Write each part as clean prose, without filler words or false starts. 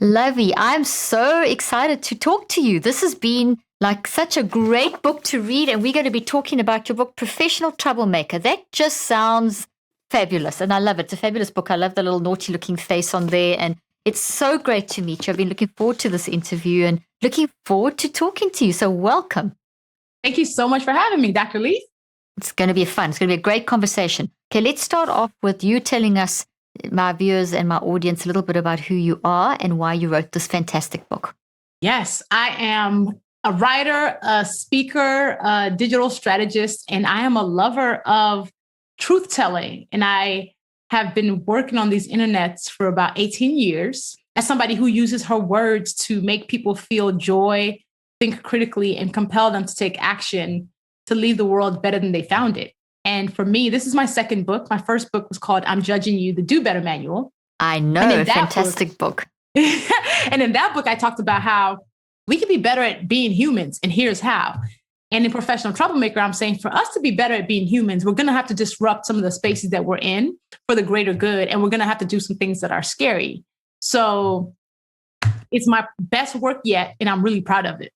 Luvvie, I'm so excited to talk to you. This has been like such a great book to read, and we're going to be talking about your book, Professional Troublemaker. That just sounds fabulous, and I love it. It's a fabulous book. I love the little naughty looking face on there, and it's so great to meet you. I've been looking forward to this interview and looking forward to talking to you. So welcome. Thank you so much for having me, Dr. Leaf. It's going to be fun. It's going to be a great conversation. Okay, let's start off with you telling us, my viewers and my audience, a little bit about who you are and why you wrote this fantastic book. Yes, I am a writer, a speaker, a digital strategist, and I am a lover of truth telling. And I have been working on these internets for about 18 years as somebody who uses her words to make people feel joy, think critically, and compel them to take action to leave the world better than they found it. And for me, this is my second book. My first book was called I'm Judging You, the Do Better Manual. I know, a fantastic book. And in that book, I talked about how we can be better at being humans, and here's how. And in Professional Troublemaker, I'm saying for us to be better at being humans, we're going to have to disrupt some of the spaces that we're in for the greater good. And we're going to have to do some things that are scary. So it's my best work yet, and I'm really proud of it.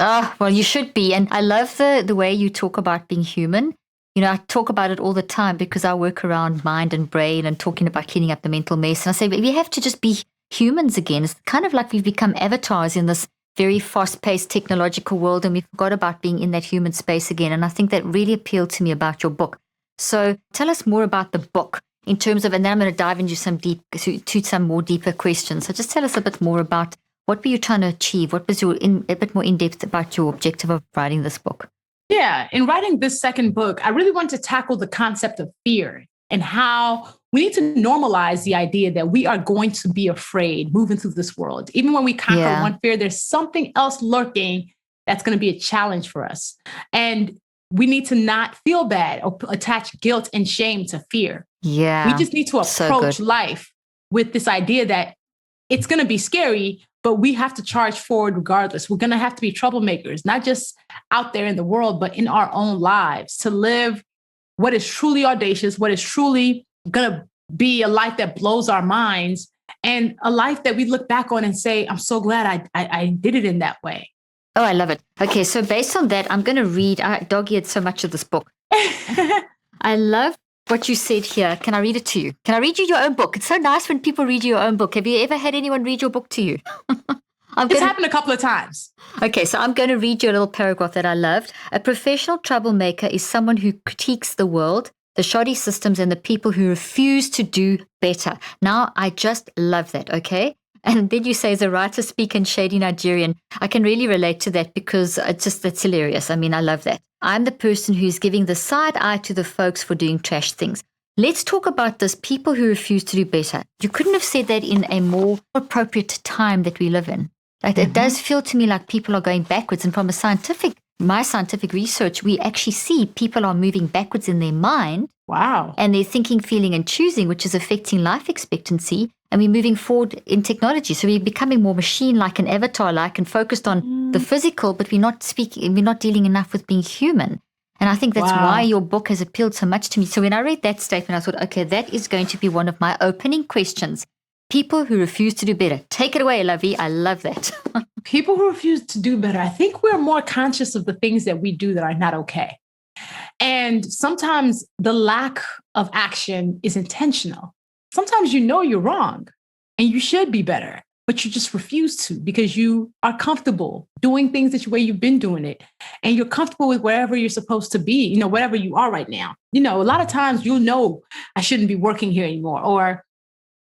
Oh, well, you should be. And I love the way you talk about being human. You know, I talk about it all the time because I work around mind and brain and talking about cleaning up the mental mess. And I say, we have to just be humans again. It's kind of like we've become avatars in this very fast-paced technological world, and we forgot about being in that human space again. And I think that really appealed to me about your book. So tell us more about the book in terms of, and then I'm going to dive into some more deeper questions. So just tell us a bit more about what were you trying to achieve? What was a bit more in-depth about your objective of writing this book? Yeah, in writing this second book, I really wanted to tackle the concept of fear and how we need to normalize the idea that we are going to be afraid moving through this world. Even when we conquer one fear, there's something else lurking that's going to be a challenge for us. And we need to not feel bad or attach guilt and shame to fear. Yeah, we just need to approach life with this idea that it's going to be scary, but we have to charge forward regardless. We're going to have to be troublemakers, not just out there in the world, but in our own lives, to live what is truly audacious, what is truly going to be a life that blows our minds, and a life that we look back on and say, I'm so glad I did it in that way. Oh, I love it. Okay, so based on that, I'm going to read, I dog-eared so much of this book. I love what you said here. Can I read it to you? Can I read you your own book? It's so nice when people read your own book. Have you ever had anyone read your book to you? It's happened a couple of times. Okay, so I'm going to read you a little paragraph that I loved. A professional troublemaker is someone who critiques the world, the shoddy systems, and the people who refuse to do better. Now, I just love that, okay? And then you say, as a writer, speaker, and shady Nigerian, I can really relate to that because it's hilarious. I mean, I love that. I'm the person who's giving the side eye to the folks for doing trash things. Let's talk about this, people who refuse to do better. You couldn't have said that in a more appropriate time that we live in. Like, it does feel to me like people are going backwards. And from my scientific research, we actually see people are moving backwards in their mind. Wow. And their thinking, feeling, and choosing, which is affecting life expectancy. And we're moving forward in technology. So we're becoming more machine-like and avatar-like and focused on the physical, but we're not dealing enough with being human. And I think that's why your book has appealed so much to me. So when I read that statement, I thought, okay, that is going to be one of my opening questions. People who refuse to do better. Take it away, Luvvie. I love that. People who refuse to do better. I think we're more conscious of the things that we do that are not okay. And sometimes the lack of action is intentional. Sometimes you know you're wrong and you should be better, but you just refuse to because you are comfortable doing things the way you've been doing it. And you're comfortable with wherever you're supposed to be, whatever you are right now. A lot of times I shouldn't be working here anymore, or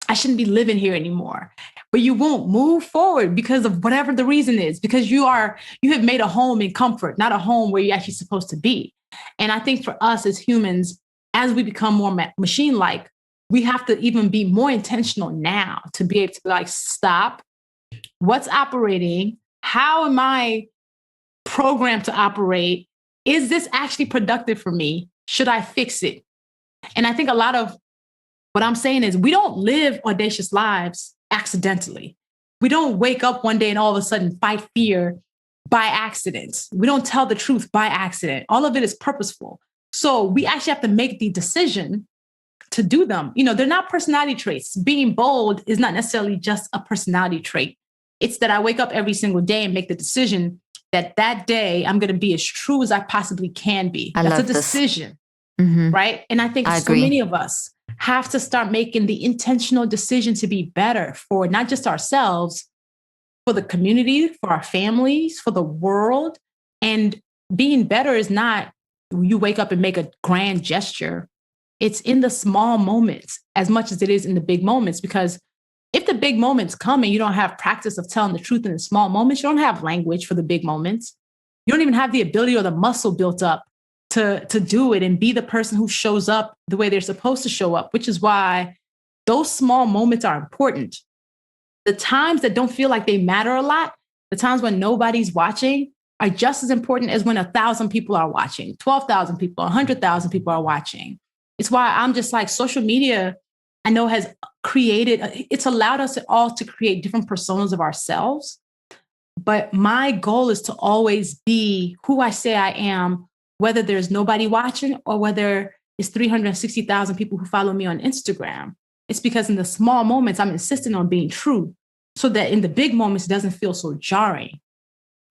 I shouldn't be living here anymore. But you won't move forward because of whatever the reason is, because you have made a home in comfort, not a home where you're actually supposed to be. And I think for us as humans, as we become more machine-like, we have to even be more intentional now to be able to stop. What's operating? How am I programmed to operate? Is this actually productive for me? Should I fix it? And I think a lot of what I'm saying is we don't live audacious lives accidentally. We don't wake up one day and all of a sudden fight fear by accident. We don't tell the truth by accident. All of it is purposeful. So we actually have to make the decision to do them. They're not personality traits. Being bold is not necessarily just a personality trait. It's that I wake up every single day and make the decision that day I'm going to be as true as I possibly can be. That's a decision, right? And I think so many of us have to start making the intentional decision to be better for not just ourselves, for the community, for our families, for the world. And being better is not you wake up and make a grand gesture. It's in the small moments as much as it is in the big moments, because if the big moments come and you don't have practice of telling the truth in the small moments, you don't have language for the big moments. You don't even have the ability or the muscle built up to do it and be the person who shows up the way they're supposed to show up, which is why those small moments are important. The times that don't feel like they matter a lot, the times when nobody's watching, are just as important as when 1,000 people are watching, 12,000 people, 100,000 people are watching. It's why I'm just like, social media, I know has it's allowed us all to create different personas of ourselves. But my goal is to always be who I say I am, whether there's nobody watching or whether it's 360,000 people who follow me on Instagram. It's because in the small moments, I'm insisting on being true so that in the big moments, it doesn't feel so jarring.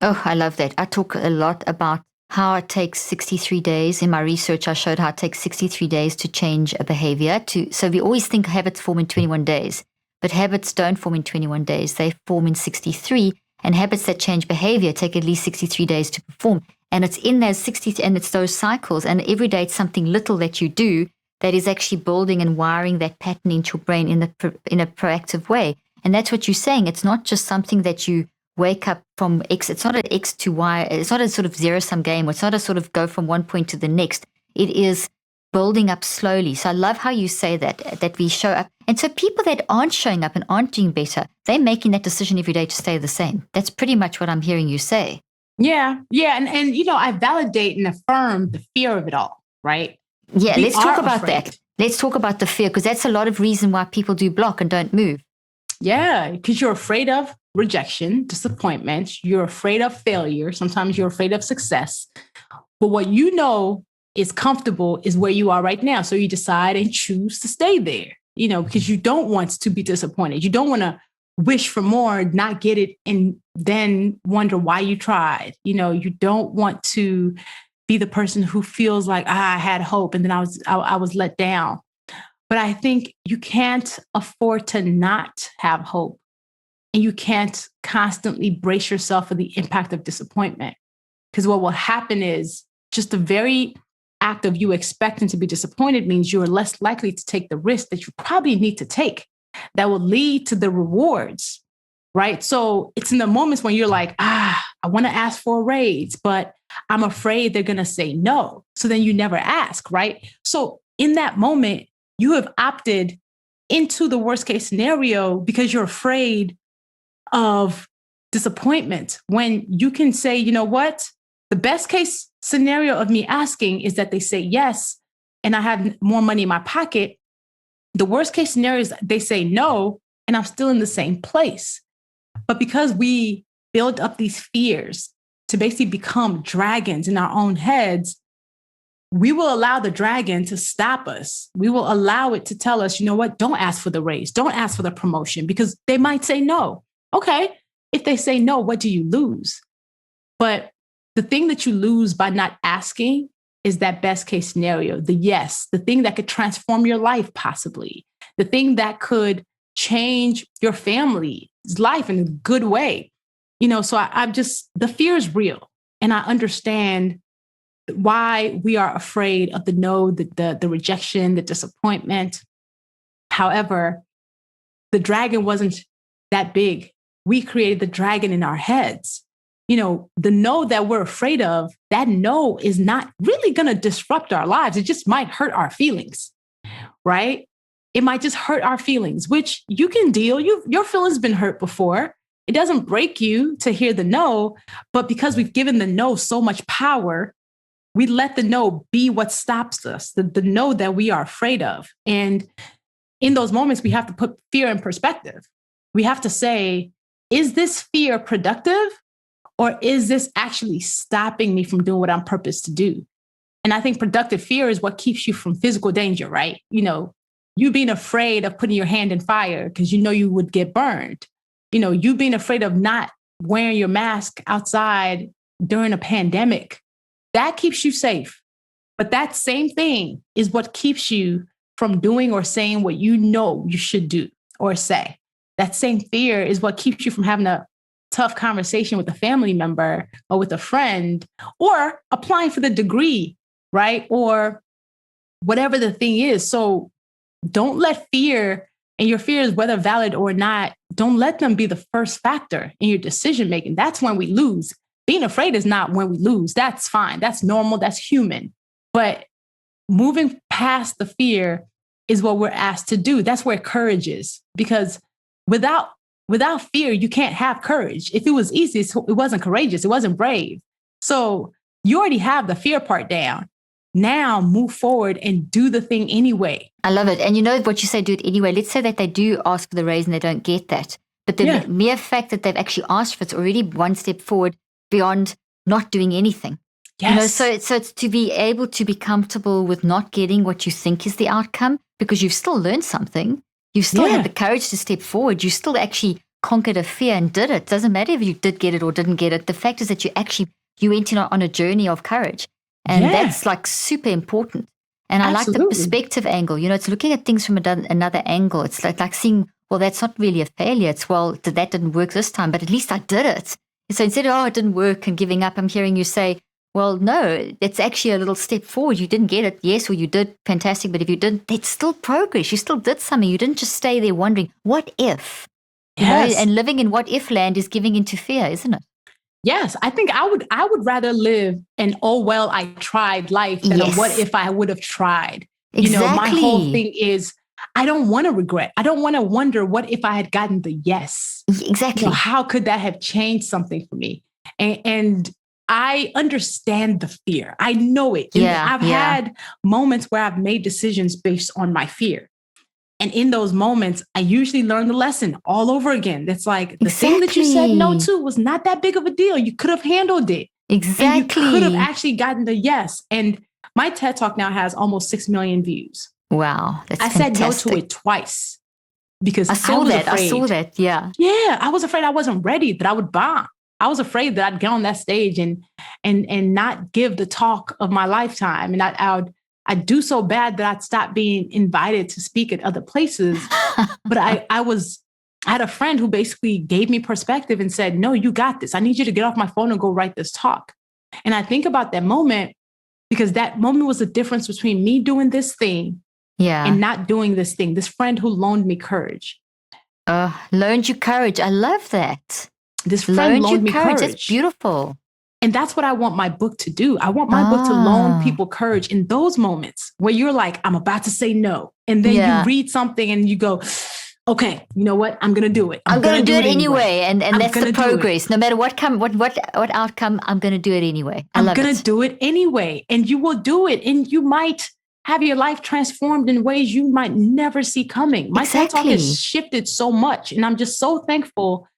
Oh, I love that. I talk a lot about how it takes 63 days. In my research, I showed how it takes 63 days to change a behavior. So we always think habits form in 21 days, but habits don't form in 21 days. They form in 63. And habits that change behavior take at least 63 days to perform. And it's in those 60, and it's those cycles. And every day it's something little that you do that is actually building and wiring that pattern into your brain in a proactive way. And that's what you're saying. It's not just something that you wake up from X. It's not an X to Y. It's not a sort of zero-sum game. It's not a sort of go from one point to the next. It is building up slowly. So I love how you say that we show up. And so people that aren't showing up and aren't doing better, they're making that decision every day to stay the same. That's pretty much what I'm hearing you say. Yeah. And I validate and affirm the fear of it all, right? Yeah, let's talk about that. Let's talk about the fear, because that's a lot of reason why people do block and don't move. Yeah, because you're afraid of rejection, disappointment. You're afraid of failure. Sometimes you're afraid of success. But what you know is comfortable is where you are right now. So you decide and choose to stay there, because you don't want to be disappointed. You don't want to wish for more, not get it, and then wonder why you tried. You don't want to be the person who feels like, I had hope and then I was let down. But I think you can't afford to not have hope. And you can't constantly brace yourself for the impact of disappointment. Because what will happen is just the very act of you expecting to be disappointed means you are less likely to take the risk that you probably need to take that will lead to the rewards, right? So it's in the moments when you're like, I want to ask for a raise, but I'm afraid they're going to say no. So then you never ask, right? So in that moment, you have opted into the worst case scenario because you're afraid of disappointment, when you can say, you know what? The best case scenario of me asking is that they say yes, and I have more money in my pocket. The worst case scenario is they say no, and I'm still in the same place. But because we build up these fears to basically become dragons in our own heads, we will allow the dragon to stop us. We will allow it to tell us, you know what? Don't ask for the raise. Don't ask for the promotion, because they might say no. Okay, if they say no, what do you lose? But the thing that you lose by not asking is that best case scenario, the yes, the thing that could transform your life possibly, the thing that could change your family's life in a good way. So I'm just, the fear is real. And I understand why we are afraid of the no, the rejection, the disappointment. However, the dragon wasn't that big. We created the dragon in our heads. The no that we're afraid of, that no is not really going to disrupt our lives. It just might hurt our feelings, right? It might just hurt our feelings, which you can deal. Your feelings been hurt before. It doesn't break you to hear the no, but because we've given the no so much power, we let the no be what stops us, the no that we are afraid of. And in those moments, we have to put fear in perspective. We have to say, is this fear productive, or is this actually stopping me from doing what I'm purposed to do? And I think productive fear is what keeps you from physical danger, right? you being afraid of putting your hand in fire because you know you would get burned. You being afraid of not wearing your mask outside during a pandemic. That keeps you safe. But that same thing is what keeps you from doing or saying what you know you should do or say. That same fear is what keeps you from having a tough conversation with a family member or with a friend or applying for the degree, right? Or whatever the thing is. So don't let fear, and your fears, whether valid or not, don't let them be the first factor in your decision making. That's when we lose. Being afraid is not when we lose. That's fine. That's normal. That's human. But moving past the fear is what we're asked to do. That's where courage is. Because without fear, you can't have courage. If it was easy, it wasn't courageous. It wasn't brave. So you already have the fear part down. Now move forward and do the thing anyway. I love it. And you know what you say, do it anyway. Let's say that they do ask for the raise and they don't get that. But the mere fact that they've actually asked for it's already one step forward beyond not doing anything. Yes. So it's to be able to be comfortable with not getting what you think is the outcome because you've still learned something. You've still had the courage to step forward. You still actually conquered a fear and did it. Doesn't matter if you did get it or didn't get it. The fact is that you went in on a journey of courage. And that's like super important. And I like the perspective angle. It's looking at things from another angle. It's like seeing, well, that's not really a failure. It's, well, that didn't work this time, but at least I did it. And so instead of, it didn't work and giving up, I'm hearing you say, well, no, it's actually a little step forward. You didn't get it, yes, or you did, fantastic. But if you didn't, it's still progress. You still did something. You didn't just stay there wondering, what if? Yes. And living in what if land is giving into fear, isn't it? Yes, I think I would rather live an oh well I tried life than a what if I would have tried. Exactly. My whole thing is I don't want to regret. I don't want to wonder what if I had gotten the yes. Exactly. How could that have changed something for me? And I understand the fear. I know it. I've had moments where I've made decisions based on my fear. And in those moments, I usually learn the lesson all over again. It's like the thing that you said no to was not that big of a deal. You could have handled it. Exactly. And you could have actually gotten the yes. And my TED Talk now has almost 6 million views. Wow. That's fantastic. I said no to it twice because I saw that. Yeah. Yeah. I was afraid I wasn't ready, that I would bomb. I was afraid that I'd get on that stage and not give the talk of my lifetime. And I'd do so bad that I'd stop being invited to speak at other places. But I had a friend who basically gave me perspective and said, no, you got this. I need you to get off my phone and go write this talk. And I think about that moment because that moment was the difference between me doing this thing and not doing this thing. This friend who loaned me courage. Loaned you courage. I love that. This friend loaned me courage. It's beautiful. And that's what I want my book to do. I want my book to loan people courage in those moments where you're like, I'm about to say no. And then you read something and you go, okay, you know what? I'm going to do it. I'm going to do it anyway. And that's the progress. No matter what outcome, I'm going to do it anyway. I'm going to do it anyway. And you will do it. And you might have your life transformed in ways you might never see coming. My TED Talk has shifted so much. And I'm just so thankful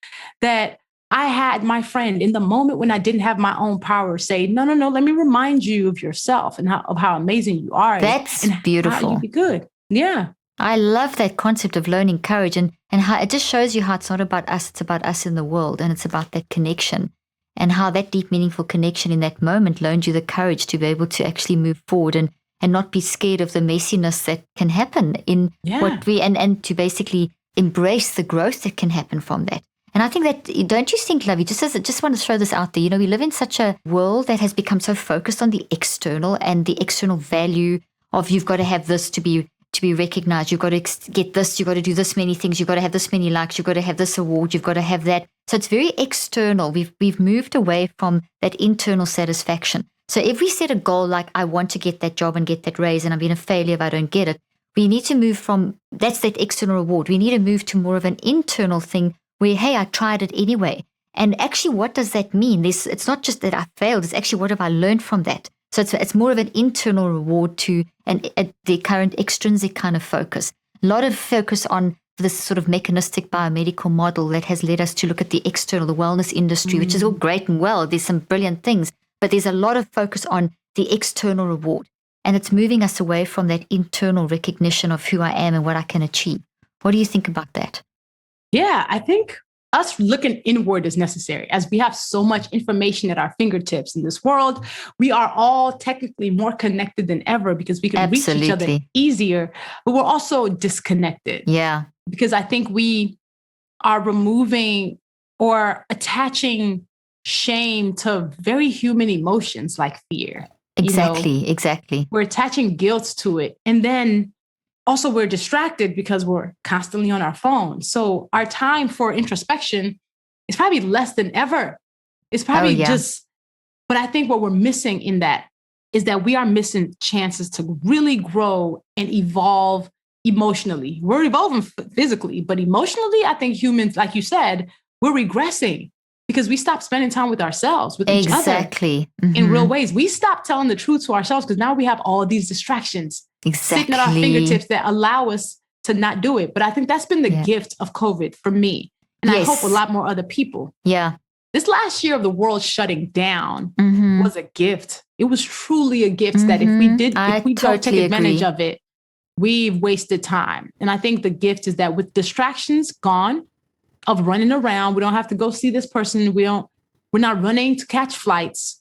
that I had my friend in the moment when I didn't have my own power say, no, let me remind you of yourself and of how amazing you are. That's and beautiful. How you be good. Yeah. I love that concept of learning courage and how it just shows you how it's not about us, it's about us in the world. And it's about that connection and how that deep, meaningful connection in that moment loaned you the courage to be able to actually move forward and not be scared of the messiness that can happen in what we, and to basically embrace the growth that can happen from that. And I think that, don't you think, Luvvie, just want to throw this out there, we live in such a world that has become so focused on the external and the external value of you've got to have this to be recognized, you've got to get this, you've got to do this many things, you've got to have this many likes, you've got to have this award, you've got to have that. So it's very external. We've moved away from that internal satisfaction. So if we set a goal like, I want to get that job and get that raise and I'm being a failure if I don't get it, we need to move from, that's that external reward. We need to move to more of an internal thing where, hey, I tried it anyway. And actually, what does that mean? It's not just that I failed, it's actually what have I learned from that? So it's more of an internal reward to the current extrinsic kind of focus. A lot of focus on this sort of mechanistic biomedical model that has led us to look at the external, the wellness industry, which is all great and well. There's some brilliant things, but there's a lot of focus on the external reward. And it's moving us away from that internal recognition of who I am and what I can achieve. What do you think about that? Yeah, I think us looking inward is necessary as we have so much information at our fingertips in this world. We are all technically more connected than ever because we can reach each other easier, but we're also disconnected. Yeah. Because I think we are removing or attaching shame to very human emotions like fear. Exactly. We're attaching guilt to it. And then also we're distracted because we're constantly on our phone. So our time for introspection is probably less than ever. It's probably but I think what we're missing in that is that we are missing chances to really grow and evolve emotionally. We're evolving physically, but emotionally, I think humans, like you said, we're regressing because we stopped spending time with ourselves, with each other in real ways. We stopped telling the truth to ourselves because now we have all these distractions sitting at our fingertips that allow us to not do it. But I think that's been the gift of COVID for me. And I hope a lot more other people. Yeah. This last year of the world shutting down was a gift. It was truly a gift that if we don't take advantage of it, we've wasted time. And I think the gift is that with distractions gone of running around, we don't have to go see this person. We're not running to catch flights.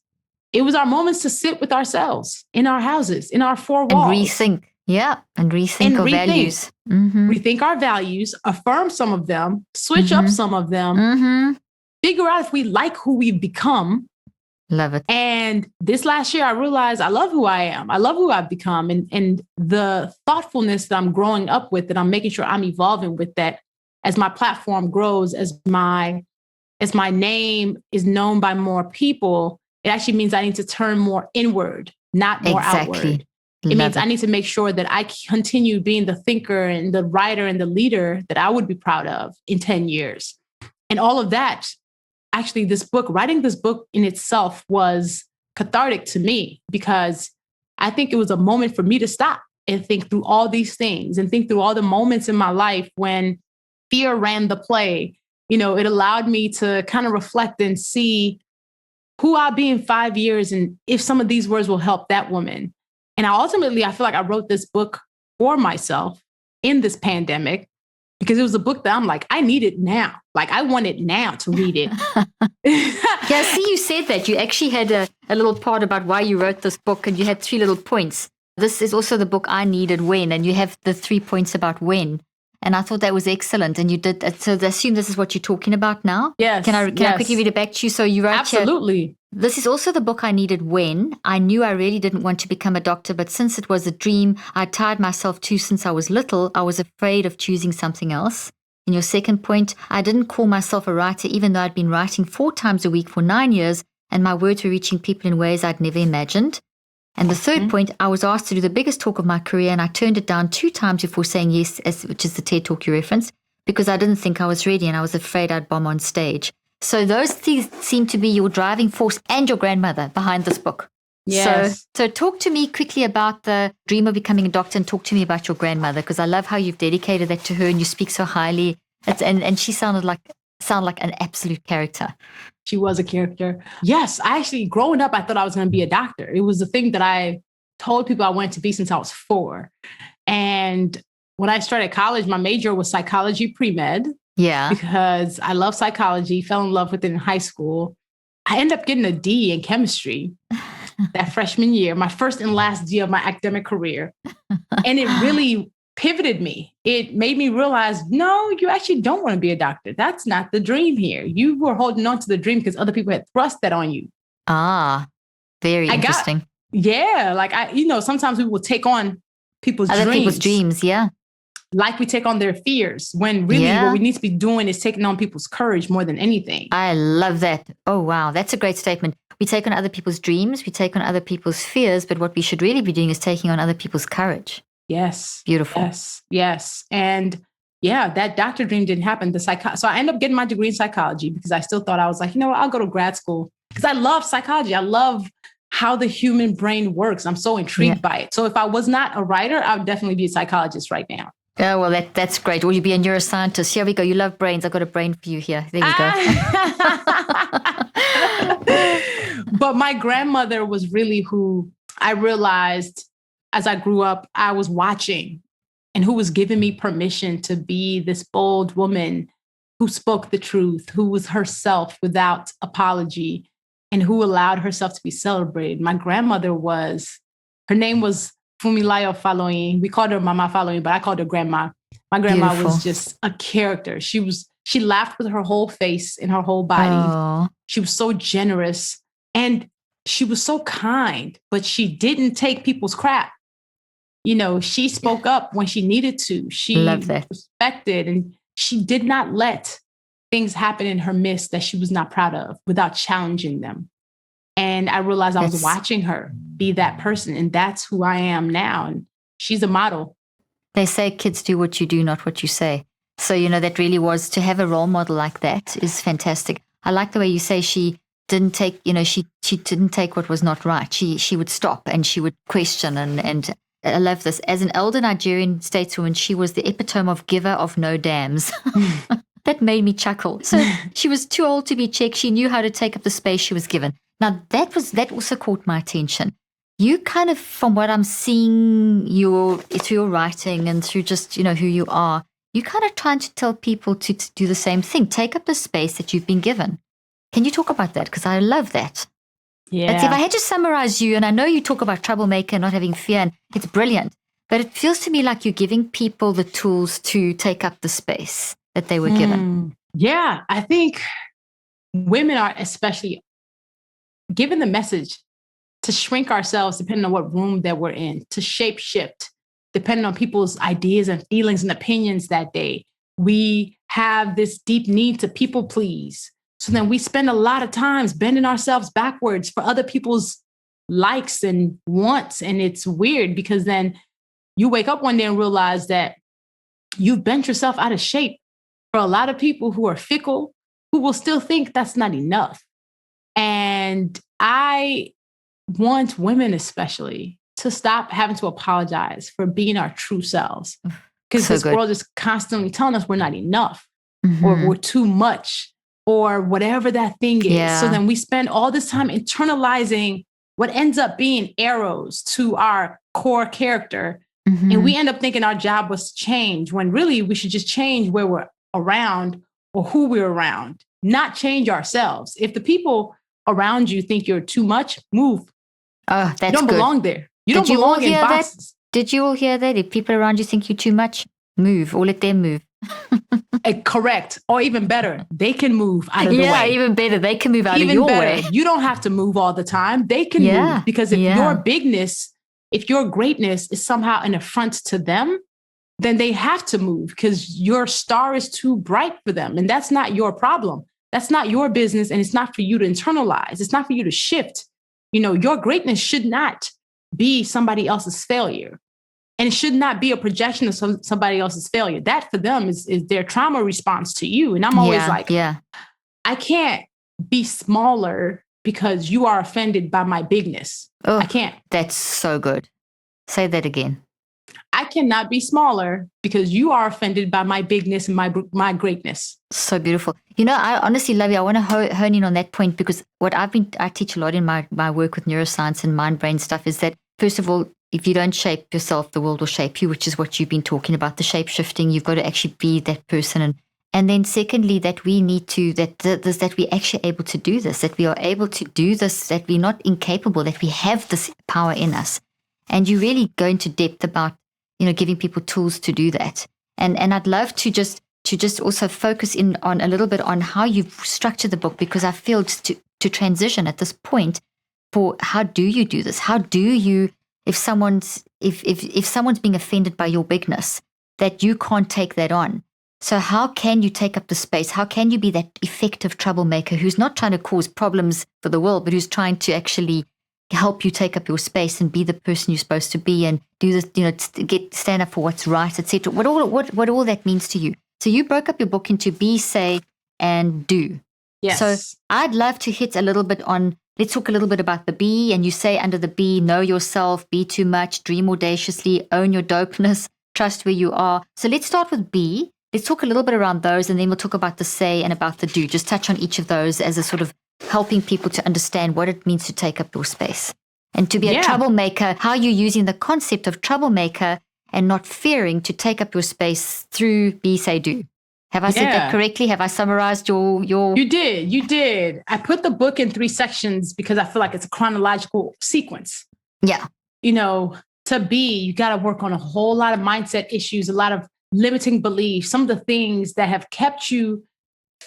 It was our moments to sit with ourselves in our houses, in our four walls. And rethink. Yeah. And rethink our values. Rethink our values, affirm some of them, switch up some of them, figure out if we like who we've become. Love it. And this last year, I realized I love who I am. I love who I've become. And the thoughtfulness that I'm growing up with, that I'm making sure I'm evolving with, that as my platform grows, as my name is known by more people, it actually means I need to turn more inward, not more outward. It means I need to make sure that I continue being the thinker and the writer and the leader that I would be proud of in 10 years. And all of that, actually, writing this book in itself was cathartic to me because I think it was a moment for me to stop and think through all these things and think through all the moments in my life when fear ran the play. It allowed me to kind of reflect and see who I'll be in 5 years and if some of these words will help that woman. And I feel like I wrote this book for myself in this pandemic because it was a book that I'm like, I need it now. Like, I want it now to read it. Yeah, see, you said that. You actually had a little part about why you wrote this book, and you had 3 little points. This is also the book I needed when, and you have the 3 points about when. And I thought that was excellent. And you did. So I assume this is what you're talking about now? Yes. Can I quickly read it back to you? So you wrote Absolutely. This is also the book I needed when I knew I really didn't want to become a doctor, but since it was a dream I tied myself to since I was little, I was afraid of choosing something else. In your second point, I didn't call myself a writer even though I'd been writing 4 times a week for 9 years, and my words were reaching people in ways I'd never imagined. And the third point, I was asked to do the biggest talk of my career, and I turned it down 2 times before saying yes, which is the TED Talk you referenced, because I didn't think I was ready and I was afraid I'd bomb on stage. So those things seem to be your driving force and your grandmother behind this book. Yes. So talk to me quickly about the dream of becoming a doctor, and talk to me about your grandmother, because I love how you've dedicated that to her and you speak so highly. And she sounded like an absolute character. She was a character. Yes, growing up, I thought I was going to be a doctor. It was the thing that I told people I wanted to be since I was 4. And when I started college, my major was psychology pre-med. Yeah. Because I love psychology, fell in love with it in high school. I ended up getting a D in chemistry that freshman year, my first and last D of my academic career. And it really pivoted me. It made me realize, no, you actually don't want to be a doctor. That's not the dream here. You were holding on to the dream because other people had thrust that on you. Ah, very interesting. Sometimes we will take on other people's dreams. Yeah. Like we take on their fears, when really what we need to be doing is taking on people's courage more than anything. I love that. Oh, wow. That's a great statement. We take on other people's dreams, we take on other people's fears, but what we should really be doing is taking on other people's courage. Yes. Beautiful. Yes. And that doctor dream didn't happen. So I ended up getting my degree in psychology because I still thought I was like, I'll go to grad school because I love psychology. I love how the human brain works. I'm so intrigued by it. So if I was not a writer, I would definitely be a psychologist right now. Oh, well, that's great. Will you be a neuroscientist? Here we go. You love brains. I've got a brain for you here. There we go. But my grandmother was really who I realized as I grew up, I was watching and who was giving me permission to be this bold woman who spoke the truth, who was herself without apology, and who allowed herself to be celebrated. My grandmother her name was Fumilayo Faloyin. We called her Mama Faloyin, but I called her Grandma. My grandma Beautiful. was just a character. She laughed with her whole face and her whole body. Oh. She was so generous and she was so kind, but she didn't take people's crap. She spoke up when she needed to. She Love that. respected, and she did not let things happen in her midst that she was not proud of without challenging them. And I realized I was watching her be that person, and that's who I am now. And she's a model. They say kids do what you do, not what you say. So, that really was, to have a role model like that is fantastic. I like the way you say she didn't take, she didn't take what was not right. She would stop and she would question, and I love this. As an elder Nigerian stateswoman, she was the epitome of giver of no dams. That made me chuckle. So she was too old to be checked. She knew how to take up the space she was given. Now, that also caught my attention. You kind of, from what I'm seeing through your writing and through just, who you are, you kind of trying to tell people to do the same thing. Take up the space that you've been given. Can you talk about that? Because I love that. Yeah. If I had to summarize you, and I know you talk about troublemaker, not having fear, and it's brilliant, but it feels to me like you're giving people the tools to take up the space that they were given. Yeah, I think women are especially given the message to shrink ourselves depending on what room that we're in, to shape shift depending on people's ideas and feelings and opinions that day. We have this deep need to people please. So then we spend a lot of times bending ourselves backwards for other people's likes and wants. And it's weird because then you wake up one day and realize that you've bent yourself out of shape for a lot of people who are fickle, who will still think that's not enough. And I want women especially to stop having to apologize for being our true selves. Because this world is constantly telling us we're not enough or we're too much or whatever that thing is. Yeah. So then we spend all this time internalizing what ends up being arrows to our core character. And we end up thinking our job was to change when really we should just change where we're around or who we're around, not change ourselves. If the people around you think you're too much, move. Oh, that's good. You don't belong there. You don't belong in boxes. Did you all hear that? If people around you think you're too much, move or let them move. Correct. Or even better, they can move out of the way. Yeah, even better. They can move out of your way. You don't have to move all the time. They can move because if your bigness, if your greatness is somehow an affront to them, then they have to move because your star is too bright for them. And that's not your problem. That's not your business. And it's not for you to internalize. It's not for you to shift. Your greatness should not be somebody else's failure. And it should not be a projection of somebody else's failure. That for them is their trauma response to you. And I'm always I can't be smaller because you are offended by my bigness. Oh, I can't. That's so good. Say that again. I cannot be smaller because you are offended by my bigness and my greatness. So beautiful. I honestly love you. I want to hone in on that point because what I teach a lot in my work with neuroscience and mind-brain stuff is that, first of all, if you don't shape yourself, the world will shape you, which is what you've been talking about, the shape shifting. You've got to actually be that person. And then secondly, that we need to, that we're actually able to do this, that we are able to do this, that we're not incapable, that we have this power in us. And you really go into depth about, giving people tools to do that. And I'd love to just also focus in on a little bit on how you've structured the book, because I feel to transition at this point for how do you do this? How do you, if someone's being offended by your bigness, that you can't take that on. So how can you take up the space? How can you be that effective troublemaker who's not trying to cause problems for the world, but who's trying to actually help you take up your space and be the person you're supposed to be and do this, stand up for what's right, etc. What all that means to you. So you broke up your book into be, say, and do. Yes. So I'd love to hit a little bit on, let's talk a little bit about the be, and you say under the be, know yourself, be too much, dream audaciously, own your dopeness, trust where you are. So let's start with be. Let's talk a little bit around those, and then we'll talk about the say and about the do. Just touch on each of those as a sort of helping people to understand what it means to take up your space. And to be a Yeah. troublemaker, how you're using the concept of troublemaker and not fearing to take up your space through be, say, do. Have I said that correctly? Have I summarized your? You did. I put the book in 3 sections because I feel like it's a chronological sequence. Yeah. You know, to be, you got to work on a whole lot of mindset issues, a lot of limiting beliefs, some of the things that have kept you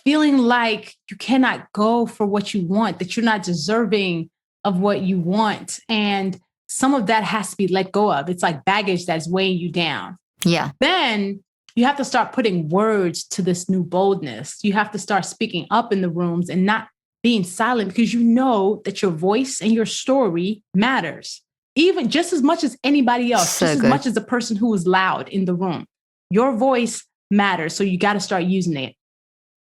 feeling like you cannot go for what you want, that you're not deserving of what you want. And some of that has to be let go of. It's like baggage that's weighing you down. Yeah. Then you have to start putting words to this new boldness. You have to start speaking up in the rooms and not being silent, because you know that your voice and your story matters, even just as much as anybody else, just as much as the person who is loud in the room. Your voice matters. So you got to start using it.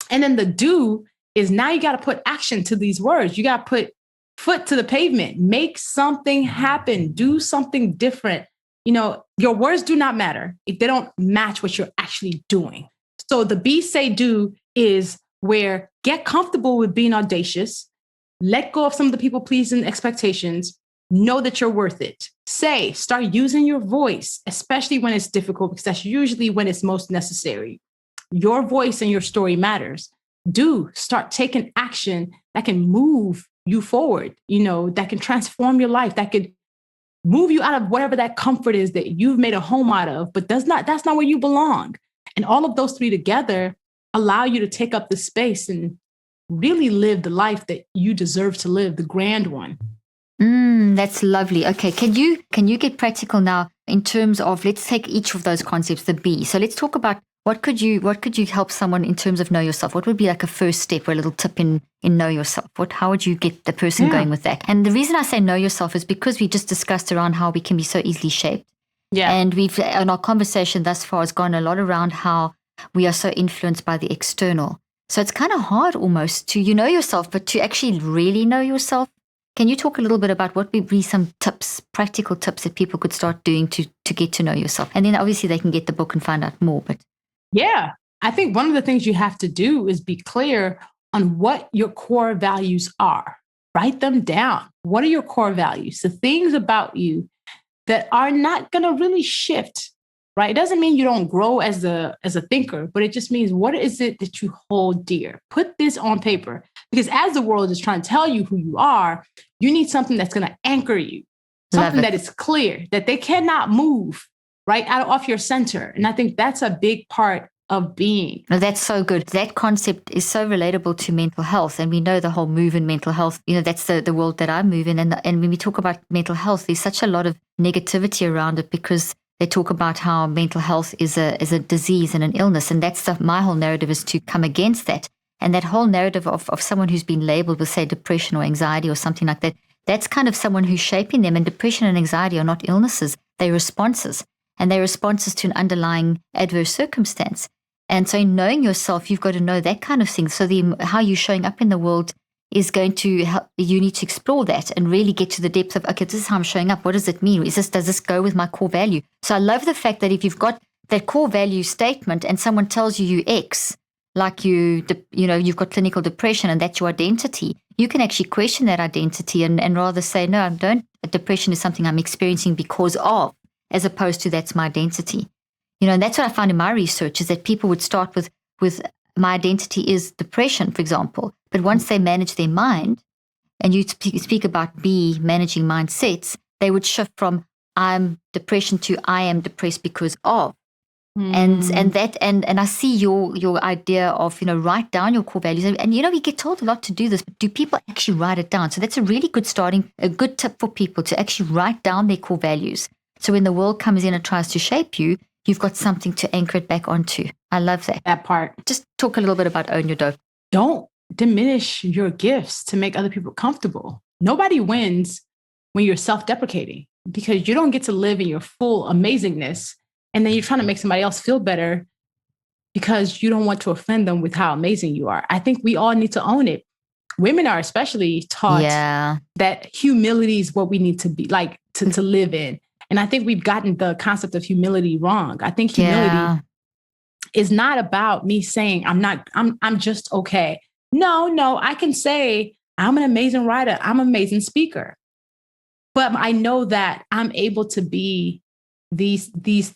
And then the do is now you got to put action to these words. You got to put foot to the pavement, make something happen, do something different. You know, your words do not matter if they don't match what you're actually doing. So the be, say, do is where get comfortable with being audacious, let go of some of the people pleasing expectations, know that you're worth it. Say, start using your voice, especially when it's difficult, because that's usually when it's most necessary. Your voice and your story matters. Do start taking action that can move you forward, you know, that can transform your life, that could move you out of whatever that comfort is that you've made a home out of, but that's not where you belong. And all of those 3 together allow you to take up the space and really live the life that you deserve to live, the grand one. That's lovely. Okay. Can you get practical now in terms of, let's take each of those concepts, the be. So let's talk about what could you help someone in terms of know yourself? What would be like a first step or a little tip in know yourself? How would you get the person going with that? And the reason I say know yourself is because we just discussed around how we can be so easily shaped. Yeah. And in our conversation thus far has gone a lot around how we are so influenced by the external. So it's kind of hard almost to, know yourself, but to actually really know yourself. Can you talk a little bit about what would be some tips, practical tips that people could start doing to get to know yourself? And then obviously they can get the book and find out more. But yeah, I think one of the things you have to do is be clear on what your core values are. Write them down. What are your core values? The things about you that are not going to really shift, right? It doesn't mean you don't grow as a thinker, but it just means what is it that you hold dear? Put this on paper, because as the world is trying to tell you who you are, you need something that's going to anchor you, something that is clear, that they cannot move right off your center. And I think that's a big part of being. No, that's so good. That concept is so relatable to mental health. And we know the whole move in mental health, that's the world that I move in. And when we talk about mental health, there's such a lot of negativity around it, because they talk about how mental health is a disease and an illness. And that's my whole narrative is to come against that. And that whole narrative of someone who's been labeled with, say, depression or anxiety or something like that, that's kind of someone who's shaping them. And depression and anxiety are not illnesses. They're responses. And they're responses to an underlying adverse circumstance. And so in knowing yourself, you've got to know that kind of thing. So how you're showing up in the world is going to help. You need to explore that and really get to the depth of, okay, this is how I'm showing up. What does it mean? Does this go with my core value? So I love the fact that if you've got that core value statement and someone tells you X, like you've got clinical depression and that's your identity, you can actually question that identity and rather say, no, I don't. Depression is something I'm experiencing because of, as opposed to that's my identity. And that's what I found in my research is that people would start with my identity is depression, for example. But once they manage their mind, and you speak about managing mindsets, they would shift from I'm depression to I am depressed because of. And I see your idea of, write down your core values. And we get told a lot to do this, but do people actually write it down? So that's a really good a good tip for people to actually write down their core values. So when the world comes in and tries to shape you, you've got something to anchor it back onto. I love that. That part. Just talk a little bit about own your dope. Don't diminish your gifts to make other people comfortable. Nobody wins when you're self-deprecating, because you don't get to live in your full amazingness. And then you're trying to make somebody else feel better because you don't want to offend them with how amazing you are. I think we all need to own it. Women are especially taught that humility is what we need to be like to live in. And I think we've gotten the concept of humility wrong. I think humility is not about me saying I'm just okay. No, I can say I'm an amazing writer. I'm an amazing speaker. But I know that I'm able to be these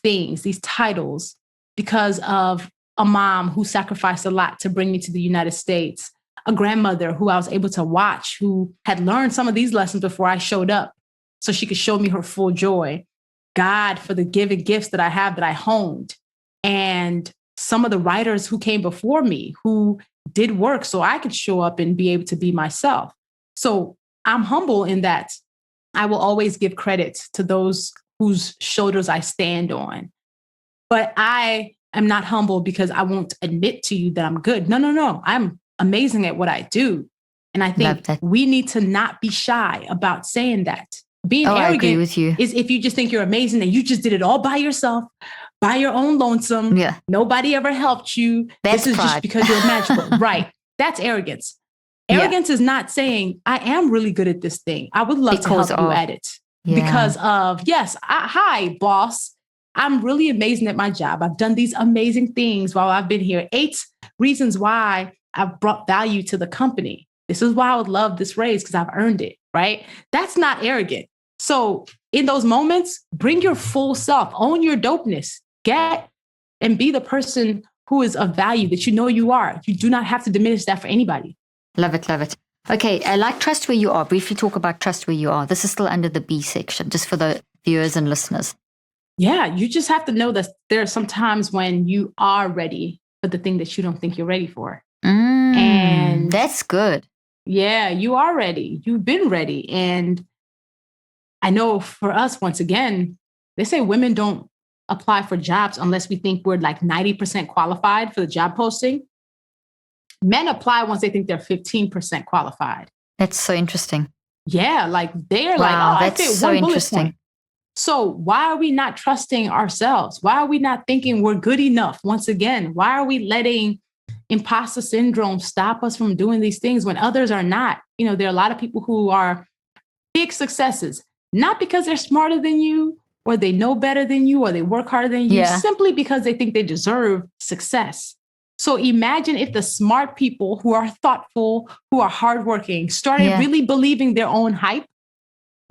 things, these titles, because of a mom who sacrificed a lot to bring me to the United States, a grandmother who I was able to watch, who had learned some of these lessons before I showed up so she could show me her full joy. God for the given gifts that I have that I honed. And some of the writers who came before me who did work so I could show up and be able to be myself. So I'm humble in that I will always give credit to those whose shoulders I stand on. But I am not humble because I won't admit to you that I'm good. No, no, no. I'm amazing at what I do. And I think we need to not be shy about saying that. Being arrogant I agree with you. Is if you just think you're amazing and you just did it all by yourself, by your own lonesome. Yeah. Nobody ever helped you. That's this is pride. just because you're magical. Right. That's arrogance. Arrogance is not saying, I am really good at this thing. I would love to help you at it. Yeah. Because of, yes, hi, boss. I'm really amazing at my job. I've done these amazing things while I've been here. 8 reasons why I've brought value to the company. This is why I would love this raise because I've earned it, right? That's not arrogant. So in those moments, bring your full self, own your dopeness, get and be the person who is of value that you know you are. You do not have to diminish that for anybody. Love it, love it. Okay, I like trust where you are. Briefly talk about trust where you are. This is still under the B section, just for the viewers and listeners. Yeah, you just have to know that there are some times when you are ready for the thing that you don't think you're ready for. And that's good. Yeah, you are ready. You've been ready. And I know for us, once again, they say women don't apply for jobs unless we think we're like 90% qualified for the job posting. Men apply once they think they're 15% qualified. That's so interesting. Yeah, like they're like, oh, I fit so one bullet interesting. point. So why are we not trusting ourselves? Why are we not thinking we're good enough? Once again, why are we letting imposter syndrome stop us from doing these things when others are not? You know, there are a lot of people who are big successes, not because they're smarter than you or they know better than you or they work harder than you, simply because they think they deserve success. So imagine if the smart people who are thoughtful, who are hardworking, started really believing their own hype,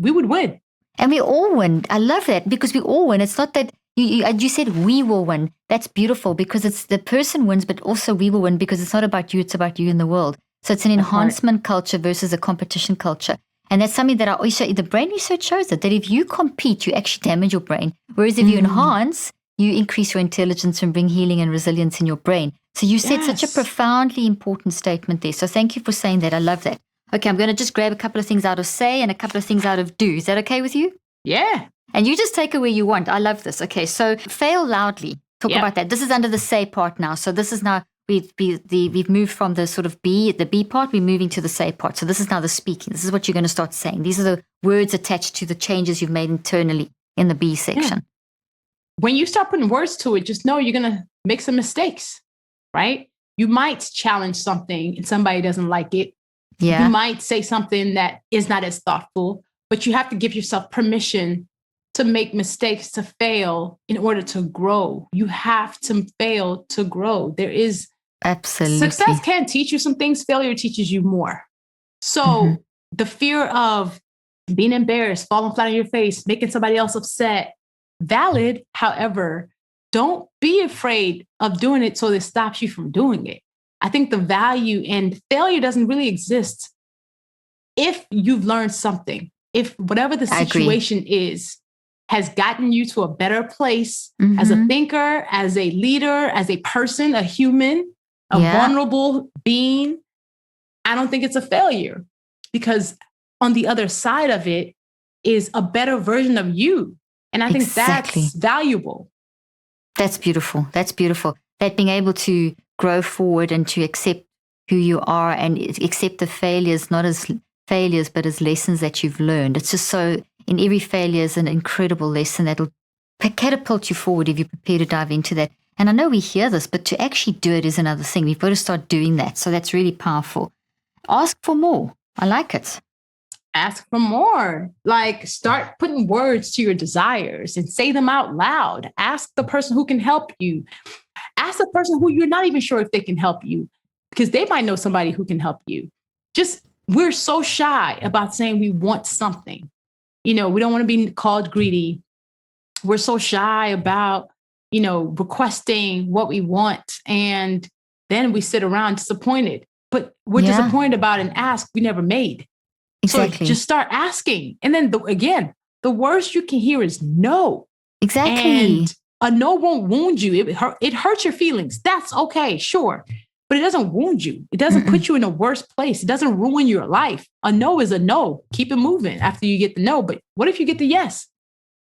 we would win. And we all win. I love that because we all win. It's not that you said we will win. That's beautiful because it's the person wins, but also we will win because it's not about you. It's about you and the world. So it's an enhancement culture versus a competition culture. And that's something that I always say, the brain research shows it, that if you compete, you actually damage your brain. Whereas if you enhance, you increase your intelligence and bring healing and resilience in your brain. So you said such a profoundly important statement there. So thank you for saying that. I love that. Okay, I'm going to just grab a couple of things out of say and a couple of things out of do. Is that okay with you? Yeah. And you just take it where you want. I love this. Okay, so fail loudly. Talk about that. This is under the say part now. So this is now, we've moved from the sort of the B part, we're moving to the say part. So this is now the speaking. This is what you're going to start saying. These are the words attached to the changes you've made internally in the B section. Yeah. When you start putting words to it, just know you're going to make some mistakes, right? You might challenge something and somebody doesn't like it. Yeah. You might say something that is not as thoughtful, but you have to give yourself permission to make mistakes, to fail in order to grow. You have to fail to grow. There is success can teach you some things. Failure teaches you more. So the fear of being embarrassed, falling flat on your face, making somebody else upset, valid. However, don't be afraid of doing it so that it stops you from doing it. I think the value and failure doesn't really exist if you've learned something, if whatever the situation is, has gotten you to a better place as a thinker, as a leader, as a person, a human, a vulnerable being. I don't think it's a failure because on the other side of it is a better version of you. And I think that's valuable. That's beautiful. That's beautiful. That being able to grow forward and to accept who you are and accept the failures, not as failures, but as lessons that you've learned. It's just so, in every failure is an incredible lesson that'll catapult you forward if you prepare to dive into that. And I know we hear this, but to actually do it is another thing. We've got to start doing that. So that's really powerful. Ask for more. I like it. Ask for more. Like start putting words to your desires and say them out loud. Ask the person who can help you. Ask the person who you're not even sure if they can help you because they might know somebody who can help you. We're so shy about saying we want something. we don't want to be called greedy. We're so shy about, requesting what we want. And then we sit around disappointed, but we're disappointed about an ask we never made. Exactly. So just start asking. And then again, the worst you can hear is no. Exactly. And a no won't wound you. It hurts your feelings. That's okay, sure. But it doesn't wound you. It doesn't put you in a worse place. It doesn't ruin your life. A no is a no. Keep it moving after you get the no. But what if you get the yes?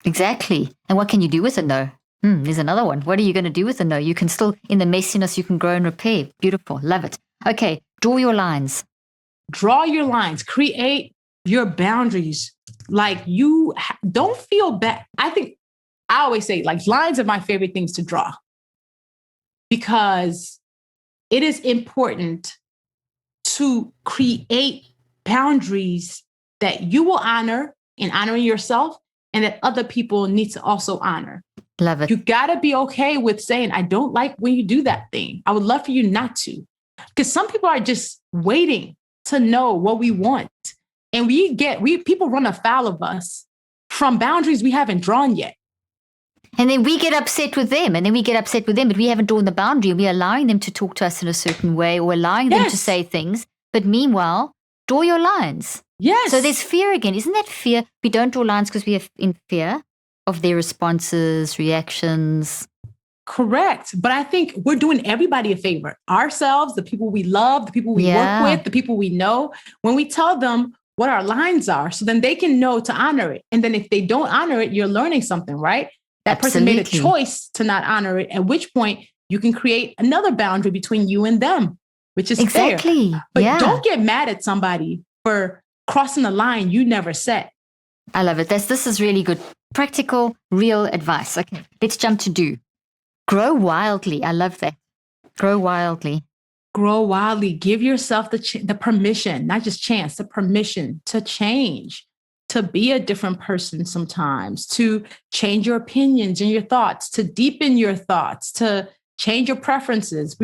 Exactly. And what can you do with a no? There's another one. What are you going to do with a no? You can still, in the messiness, you can grow and repair. Beautiful. Love it. Okay. Draw your lines. Draw your lines. Create your boundaries. Like you don't feel bad. I always say like lines are my favorite things to draw because it is important to create boundaries that you will honor in honoring yourself and that other people need to also honor. Love it. You got to be okay with saying, I don't like when you do that thing. I would love for you not to. Because some people are just waiting to know what we want. And people run afoul of us from boundaries we haven't drawn yet. And then we get upset with them, but we haven't drawn the boundary. We're allowing them to talk to us in a certain way or allowing them to say things. But meanwhile, draw your lines. Yes. So there's fear again. Isn't that fear? We don't draw lines because we are in fear of their responses, reactions. Correct. But I think we're doing everybody a favor. Ourselves, the people we love, the people we work with, the people we know. When we tell them what our lines are, so then they can know to honor it. And then if they don't honor it, you're learning something, right? That person made a choice to not honor it, at which point you can create another boundary between you and them, which is fair. But don't get mad at somebody for crossing a line you never set. I love it. This is really good. Practical, real advice. Okay, let's jump to do. Grow wildly. I love that. Grow wildly. Grow wildly. Give yourself the permission, not just chance, the permission to change, to be a different person sometimes, to change your opinions and your thoughts, to deepen your thoughts, to change your preferences.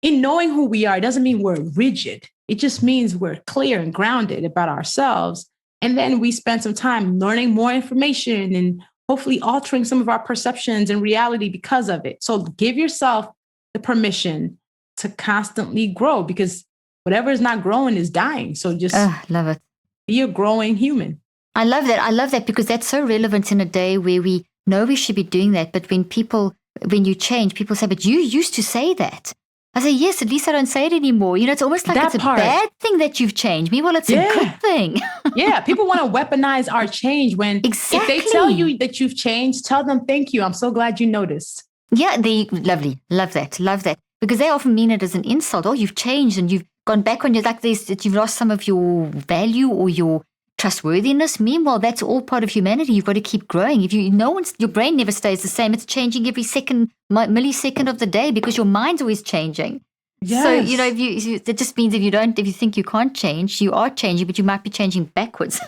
In knowing who we are, it doesn't mean we're rigid. It just means we're clear and grounded about ourselves. And then we spend some time learning more information and hopefully altering some of our perceptions and reality because of it. So give yourself the permission to constantly grow because whatever is not growing is dying. So just love it. Be a growing human. I love that. I love that because that's so relevant in a day where we know we should be doing that. But when you change, people say, but you used to say that. I say, yes, at least I don't say it anymore. It's almost like it's a bad thing that you've changed. Meanwhile, it's a good thing. Yeah, people want to weaponize our change when if they tell you that you've changed, tell them, thank you. I'm so glad you noticed. Yeah, lovely. Love that. Love that. Because they often mean it as an insult. Oh, you've changed and you've gone back on that you've lost some of your value or your trustworthiness. Meanwhile, that's all part of humanity. You've got to keep growing. Your brain never stays the same. It's changing every second, millisecond of the day because your mind's always changing. Yes. So, that just means if you think you can't change, you are changing, but you might be changing backwards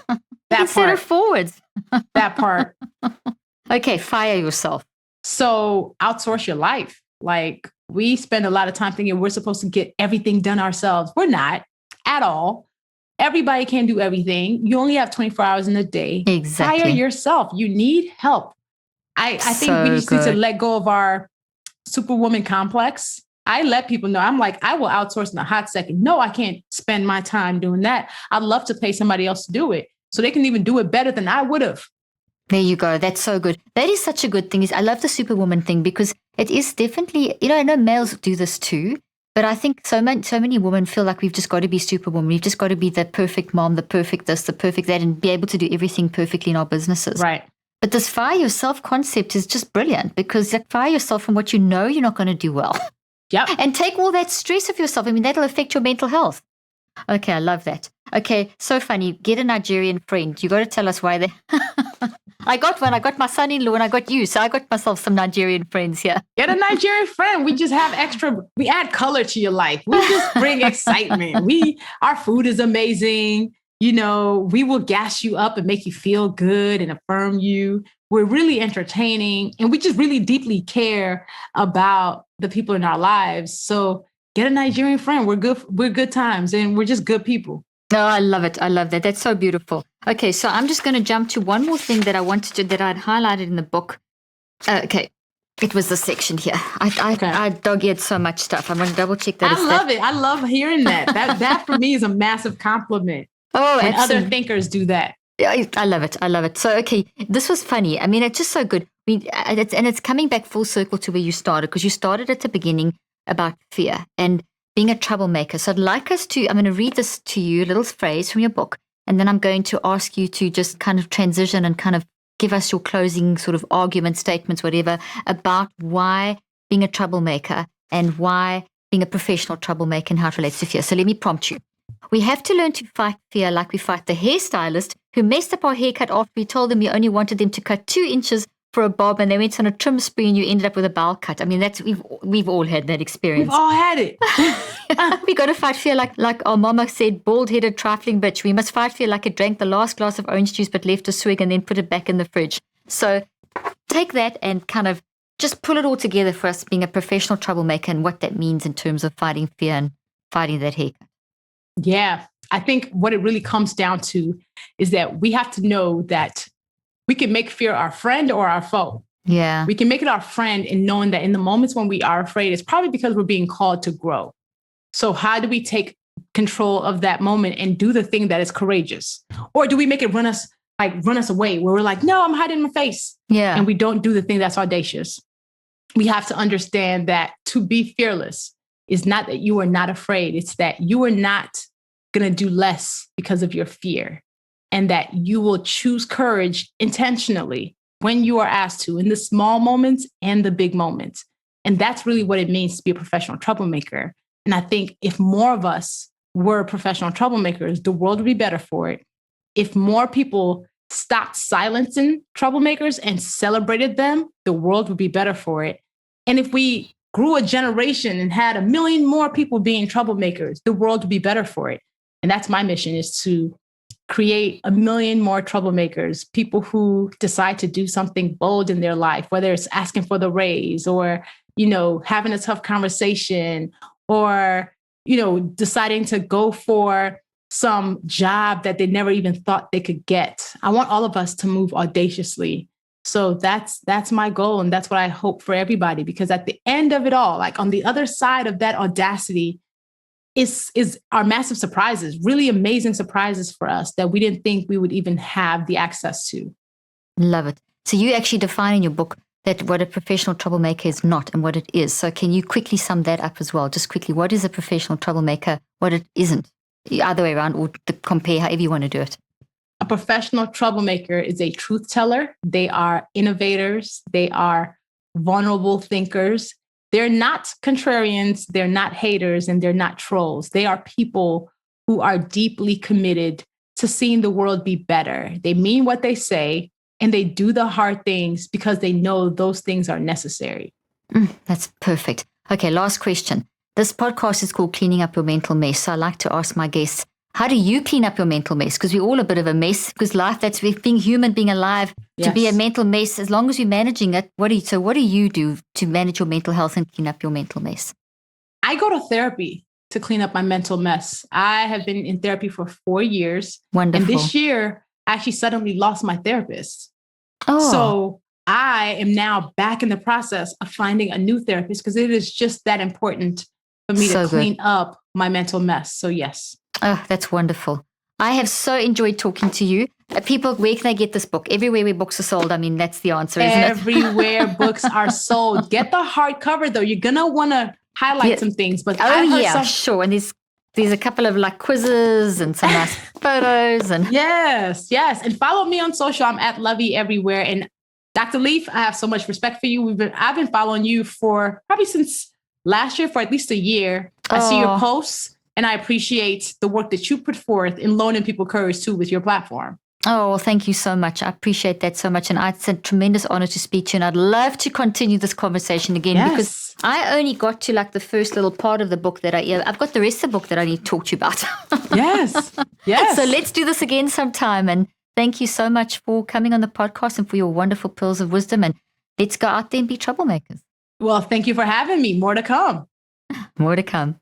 instead of forwards. That part. Okay, fire yourself. So outsource your life. Like we spend a lot of time thinking we're supposed to get everything done ourselves. We're not at all. Everybody can do everything. You only have 24 hours in a day. Exactly. Hire yourself. You need help. I think we just need to let go of our superwoman complex. I let people know. I'm like, I will outsource in a hot second. No, I can't spend my time doing that. I'd love to pay somebody else to do it so they can even do it better than I would have. There you go. That's so good. That is such a good thing. I love the superwoman thing because it is definitely, I know males do this too, but I think so many women feel like we've just got to be superwoman. We've just got to be the perfect mom, the perfect this, the perfect that, and be able to do everything perfectly in our businesses. Right. But this fire yourself concept is just brilliant because fire yourself from what you know you're not going to do well. Yep. And take all that stress of yourself. I mean, that'll affect your mental health. Okay, I love that. Okay, so funny. Get a Nigerian friend. You got to tell us why they... I got one. I got my son-in-law and I got you. So I got myself some Nigerian friends here. Get a Nigerian friend. We just have we add color to your life. We just bring excitement. Our food is amazing. We will gas you up and make you feel good and affirm you. We're really entertaining and we just really deeply care about the people in our lives. So get a Nigerian friend. We're good times and we're just good people. Oh, I love it. I love that. That's so beautiful. Okay, so I'm just going to jump to one more thing that I wanted to, that I'd highlighted in the book. Okay, it was the section here. I dog-eared so much stuff. I'm going to double check that. I love it. I love hearing that. That for me is a massive compliment. Oh, when absolutely. other thinkers do that. I love it. I love it. So, okay, this was funny. I mean, it's just so good. It's coming back full circle to where you started, because you started at the beginning about fear and being a troublemaker. So I'd like us to, I'm going to read this to you, a little phrase from your book, and then I'm going to ask you to just kind of transition and kind of give us your closing sort of argument, statements, whatever, about why being a troublemaker and why being a professional troublemaker and how it relates to fear. So let me prompt you. We have to learn to fight fear like we fight the hairstylist who messed up our haircut after we told them we only wanted them to cut 2 inches for a bob, and they went on a trim spree and you ended up with a bowl cut. I mean, that's we've all had that experience. We've all had it. We got to fight fear like our mama said, bald-headed, trifling bitch. We must fight fear like it drank the last glass of orange juice but left a swig and then put it back in the fridge. So take that and kind of just pull it all together for us being a professional troublemaker and what that means in terms of fighting fear and fighting that haircut. Yeah, I think what it really comes down to is that we have to know that we can make fear our friend or our foe. Yeah. We can make it our friend in knowing that in the moments when we are afraid, it's probably because we're being called to grow. So how do we take control of that moment and do the thing that is courageous? Or do we make it run us away, where we're like, no, I'm hiding my face. Yeah. And we don't do the thing that's audacious. We have to understand that to be fearless is not that you are not afraid. It's that you are not going to do less because of your fear, and that you will choose courage intentionally when you are asked to, in the small moments and the big moments. And that's really what it means to be a professional troublemaker. And I think if more of us were professional troublemakers, the world would be better for it. If more people stopped silencing troublemakers and celebrated them, the world would be better for it. And if we grew a generation and had 1 million more people being troublemakers, the world would be better for it. And that's my mission, is to create 1 million more troublemakers, people who decide to do something bold in their life, whether it's asking for the raise or, having a tough conversation or, deciding to go for some job that they never even thought they could get. I want all of us to move audaciously. So that's my goal. And that's what I hope for everybody, because at the end of it all, like on the other side of that audacity is our massive surprises, really amazing surprises for us that we didn't think we would even have the access to. Love it. So you actually define in your book that what a professional troublemaker is not and what it is. So can you quickly sum that up as well? Just quickly, what is a professional troublemaker, what it isn't? The other way around, or to compare, however you want to do it. A professional troublemaker is a truth teller. They are innovators. They are vulnerable thinkers. They're not contrarians. They're not haters, and they're not trolls. They are people who are deeply committed to seeing the world be better. They mean what they say, and they do the hard things because they know those things are necessary. That's perfect. Okay, last question. This podcast is called Cleaning Up Your Mental Mess. So I like to ask my guests, how do you clean up your mental mess? Because we're all a bit of a mess, because life, that's being human, being alive, to be a mental mess, as long as you're managing it. What do you do to manage your mental health and clean up your mental mess? I go to therapy to clean up my mental mess. I have been in therapy for 4 years. Wonderful. And this year, I actually suddenly lost my therapist. Oh. So I am now back in the process of finding a new therapist, because it is just that important for me to clean up my mental mess. So yes. Oh, that's wonderful. I have so enjoyed talking to you. People, where can they get this book? Everywhere where books are sold. I mean, that's the answer, isn't it? Everywhere books are sold. Get the hardcover, though. You're going to want to highlight some things. But sure. And there's a couple of like quizzes and some nice photos. And Yes. And follow me on social. I'm at Luvvie everywhere. And Dr. Leaf, I have so much respect for you. I've been following you for probably since last year, for at least a year. I see your posts. And I appreciate the work that you put forth in loaning people courage too with your platform. Oh, well, thank you so much. I appreciate that so much. And it's a tremendous honor to speak to you. And I'd love to continue this conversation again, because I only got to like the first little part of the book I've got the rest of the book that I need to talk to you about. Yes. So let's do this again sometime. And thank you so much for coming on the podcast and for your wonderful pearls of wisdom. And let's go out there and be troublemakers. Well, thank you for having me. More to come. More to come.